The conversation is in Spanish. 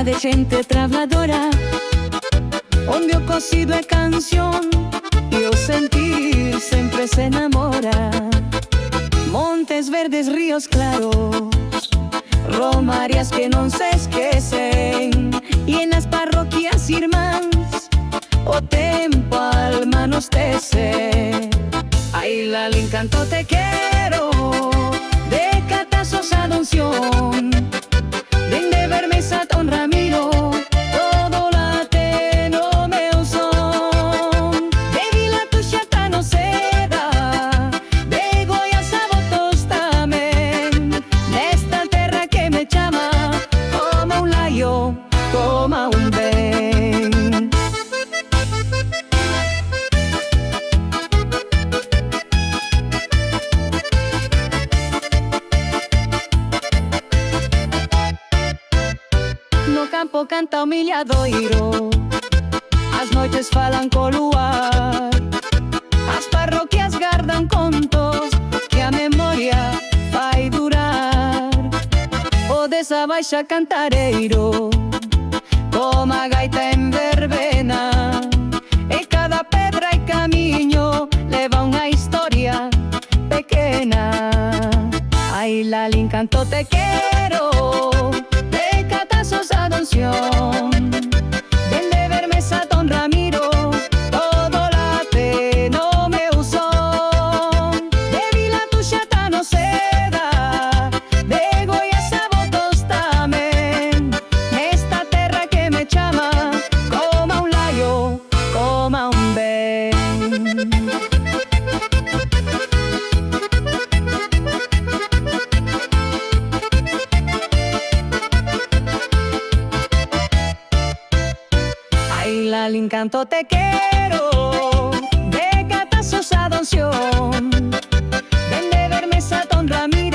de gente trabajadora, onde o cocido é canción e o sentir sempre se enamora. Montes verdes, ríos claros, romarias que non se esquecen, e en las parroquias irmáns o tempo alma nos tece. Ai, Lali, encanto te quero, de Catazos a Donción, dende Bermesa a Don Ramiro, todo late no meu son. De Vila Tuxa a Noceda, de Goiás a Botos tamén, nesta terra que me chama, como un laio, como un ben. No campo canta o milladoiro, as noites falan co luar, as parroquias gardan contos que a memoria fai durar. O desabaixa cantareiro, como a gaita en verbena, e cada pedra e camiño leva unha historia pequena. Ai, Lali, encanto te quero, de Catazos a Donción, dende Bermesa a Don Ramiro, todo late no meu son. De Vila Tuxa a Noceda, de Goiás a Botos tamén, nesta terra que me chama, como un laio, como un ben. Ai, Lali, encanto te quero, de Catazos a Donción, dende Bermesa a Don Ramiro.